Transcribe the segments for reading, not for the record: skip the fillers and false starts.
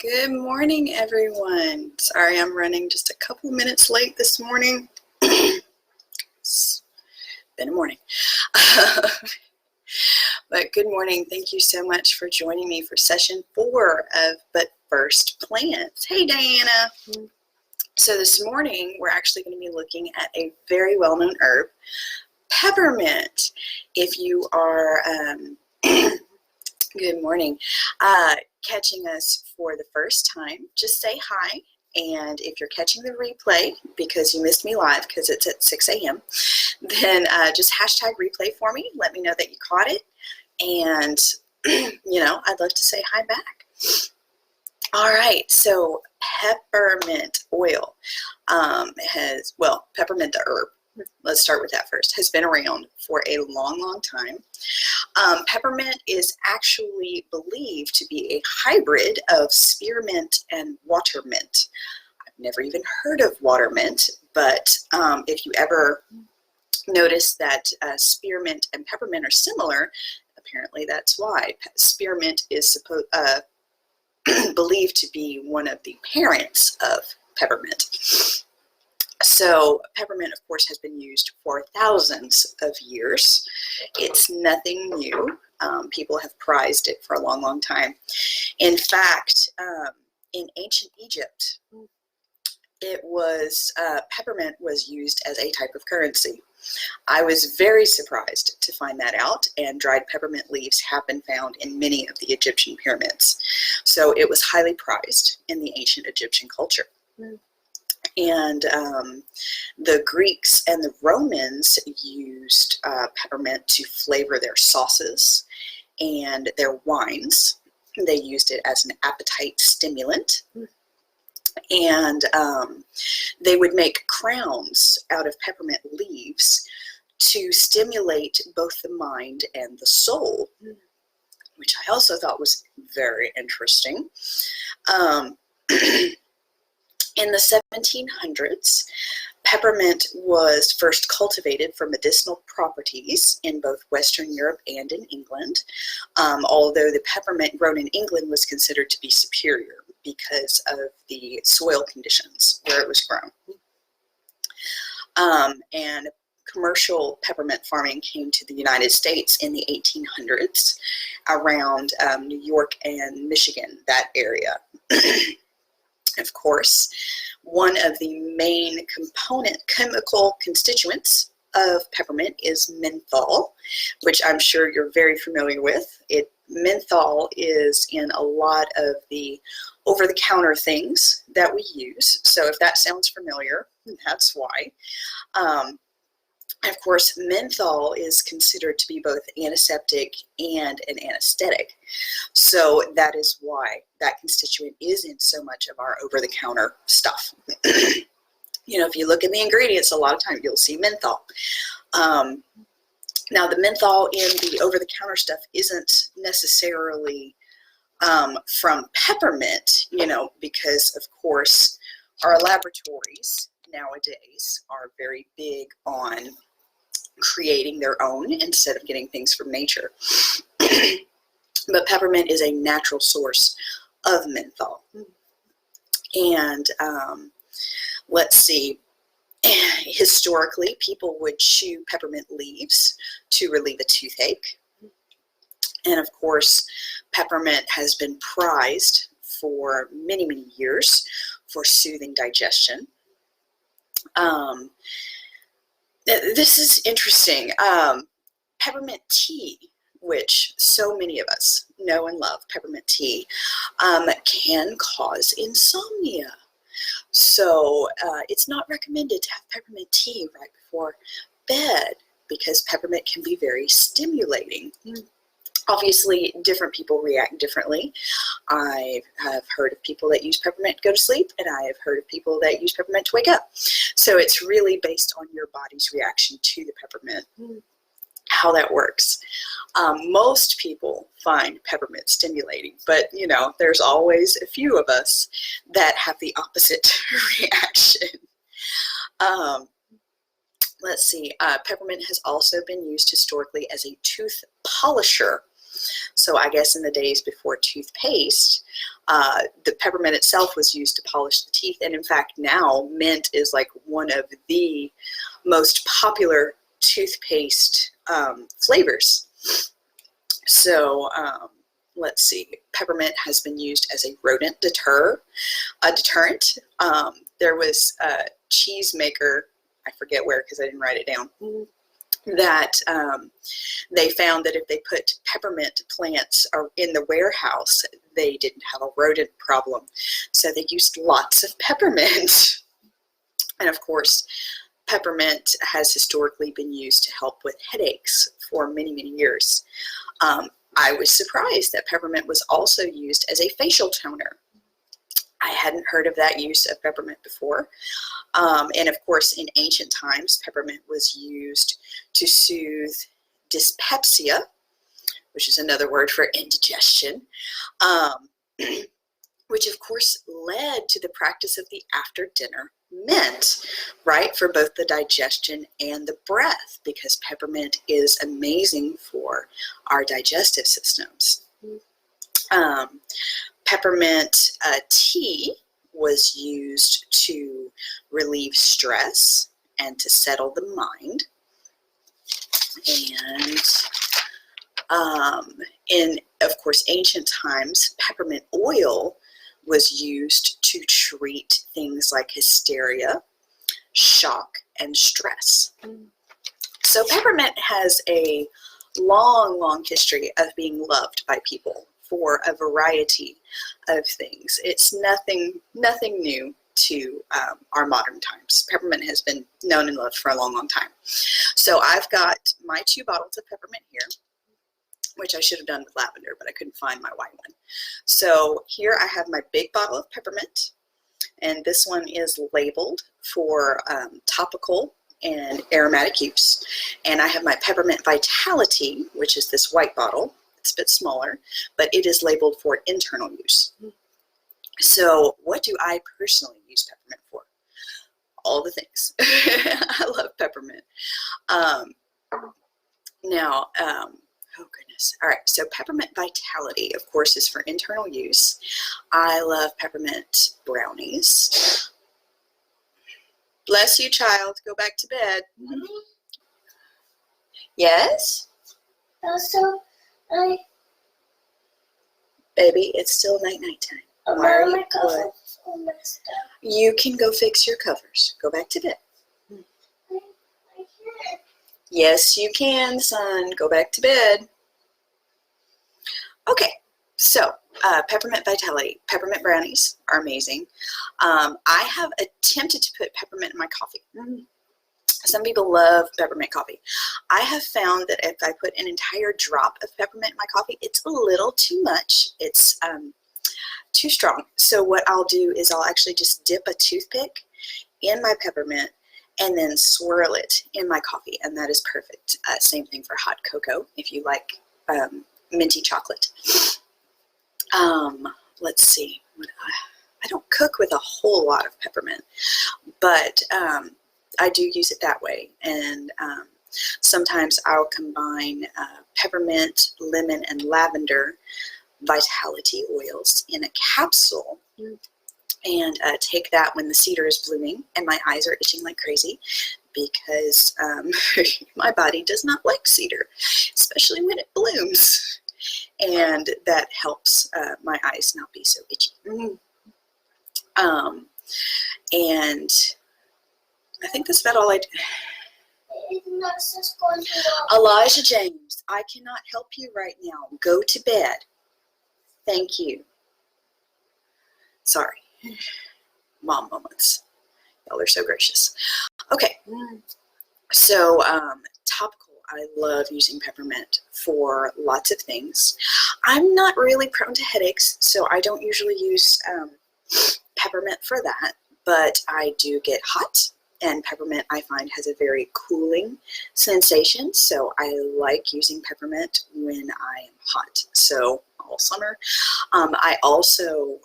Good morning, everyone. Sorry I'm running just a couple minutes late this morning. It's been a morning. But good morning. Thank you so much for joining me for session 4 of But First Plants. Hey, Diana. So this morning, we're actually going to be looking at a very well-known herb, peppermint. If you are, good morning, catching us for the first time, just say hi. And if you're catching the replay because you missed me live because it's at 6 a.m., then just hashtag replay for me. Let me know that you caught it. And, I'd love to say hi back. All right, so peppermint oil peppermint the herb. Let's start with that first, has been around for a long, long time. Peppermint is actually believed to be a hybrid of spearmint and watermint. I've never even heard of watermint, but if you ever notice that spearmint and peppermint are similar, apparently that's why. Spearmint is believed to be one of the parents of peppermint. So peppermint, of course, has been used for thousands of years. It's nothing new. People have prized it for a long, long time. In fact, in ancient Egypt, peppermint was used as a type of currency. I was very surprised to find that out, and dried peppermint leaves have been found in many of the Egyptian pyramids. So it was highly prized in the ancient Egyptian culture. And the Greeks and the Romans used peppermint to flavor their sauces and their wines. They used it as an appetite stimulant. And they would make crowns out of peppermint leaves to stimulate both the mind and the soul, which I also thought was very interesting. In the 1700s, peppermint was first cultivated for medicinal properties in both Western Europe and in England, although the peppermint grown in England was considered to be superior because of the soil conditions where it was grown. And commercial peppermint farming came to the United States in the 1800s around New York and Michigan, that area. Of course, one of the main chemical constituents of peppermint is menthol, which I'm sure you're very familiar with. Menthol is in a lot of the over-the-counter things that we use. So if that sounds familiar, that's why. Of course, menthol is considered to be both antiseptic and an anesthetic. So that is why that constituent is in so much of our over-the-counter stuff. If you look in the ingredients, a lot of times you'll see menthol. Now, the menthol in the over-the-counter stuff isn't necessarily from peppermint, because, of course, our laboratories nowadays are very big on creating their own instead of getting things from nature. But peppermint is a natural source of menthol. And let's see, historically, people would chew peppermint leaves to relieve a toothache. And of course, peppermint has been prized for many, many years for soothing digestion. This is interesting. Peppermint tea, which so many of us know and love, peppermint tea, can cause insomnia. So it's not recommended to have peppermint tea right before bed because peppermint can be very stimulating. Obviously, different people react differently. I have heard of people that use peppermint to go to sleep, and I have heard of people that use peppermint to wake up. So it's really based on your body's reaction to the peppermint, how that works. Most people find peppermint stimulating, but there's always a few of us that have the opposite reaction. Let's see, peppermint has also been used historically as a tooth polisher. So I guess in the days before toothpaste, The peppermint itself was used to polish the teeth, and in fact now mint is like one of the most popular toothpaste flavors. So let's see, peppermint has been used as a rodent deterrent. There was a cheese maker, I forget where because I didn't write it down, that they found that if they put peppermint plants in the warehouse, they didn't have a rodent problem. So they used lots of peppermint. And of course, peppermint has historically been used to help with headaches for many, many years. I was surprised that peppermint was also used as a facial toner. I hadn't heard of that use of peppermint before. And of course, in ancient times, peppermint was used to soothe dyspepsia, which is another word for indigestion, which of course led to the practice of the after dinner mint, right, for both the digestion and the breath, because peppermint is amazing for our digestive systems. Peppermint tea was used to relieve stress and to settle the mind. And in, of course, ancient times, peppermint oil was used to treat things like hysteria, shock, and stress. So peppermint has a long, long history of being loved by people for a variety of things. It's nothing new to our modern times. Peppermint has been known and loved for a long, long time. So I've got my 2 bottles of peppermint here, which I should have done with lavender, but I couldn't find my white one. So here I have my big bottle of peppermint, and this one is labeled for topical and aromatic use. And I have my Peppermint Vitality, which is this white bottle. It's a bit smaller, but it is labeled for internal use. So what do I personally use peppermint for? All the things. I love peppermint. Oh goodness. All right, so Peppermint Vitality, of course, is for internal use. I love peppermint brownies. Bless you, child. Go back to bed. Yes? Also, Baby, it's still night time. Why are you what? Messed up. You can go fix your covers. Go back to bed. I can't. Yes, you can, son. Go back to bed. Okay, so Peppermint Vitality. Peppermint brownies are amazing. I have attempted to put peppermint in my coffee. Some people love peppermint coffee. I have found that if I put an entire drop of peppermint in my coffee, it's a little too much. It's too strong. So what I'll do is I'll actually just dip a toothpick in my peppermint and then swirl it in my coffee, and that is perfect. Same thing for hot cocoa if you like minty chocolate. Let's see. I don't cook with a whole lot of peppermint, but I do use it that way. And sometimes I'll combine peppermint, lemon, and lavender vitality oils in a capsule and take that when the cedar is blooming and my eyes are itching like crazy, because my body does not like cedar, especially when it blooms. And that helps my eyes not be so itchy. And I think that's about all I do. Elijah James, I cannot help you right now. Go to bed. Thank you. Sorry. Mom moments. Y'all are so gracious. Okay. So topical. I love using peppermint for lots of things. I'm not really prone to headaches, so I don't usually use peppermint for that, but I do get hot, and peppermint I find has a very cooling sensation, so I like using peppermint when I am hot, so all summer. I also,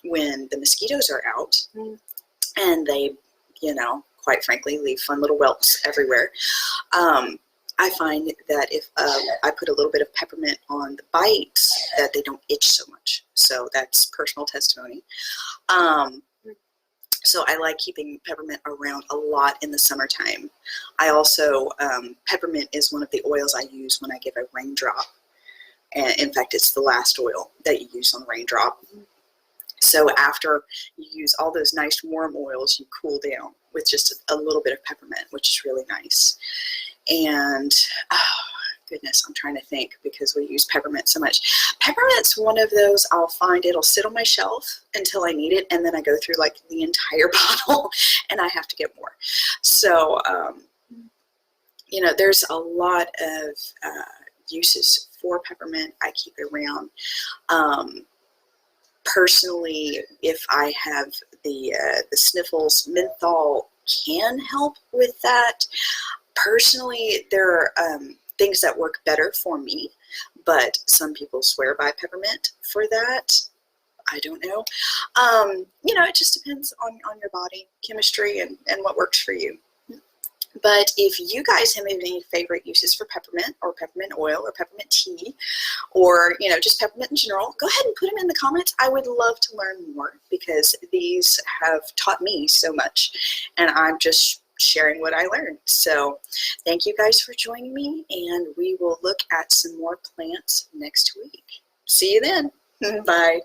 when the mosquitoes are out, and they, quite frankly, leave fun little whelps everywhere, I find that if I put a little bit of peppermint on the bites, that they don't itch so much. So that's personal testimony. So I like keeping peppermint around a lot in the summertime. I also, peppermint is one of the oils I use when I give a raindrop. And in fact, it's the last oil that you use on a raindrop. So after you use all those nice warm oils, you cool down with just a little bit of peppermint, which is really nice. And oh, goodness, I'm trying to think because we use peppermint so much. Peppermint's one of those I'll find it'll sit on my shelf until I need it, and then I go through like the entire bottle and I have to get more. So, you know, there's a lot of uses for peppermint. I keep it around. Personally, if I have the sniffles, menthol can help with that. Personally, there are things that work better for me, but some people swear by peppermint for that. I don't know. You know, it just depends on your body chemistry and what works for you. But if you guys have any favorite uses for peppermint or peppermint oil or peppermint tea or, you know, just peppermint in general, go ahead and put them in the comments. I would love to learn more because these have taught me so much and I'm just sharing what I learned. So thank you guys for joining me, and we will look at some more plants next week. See you then. Bye.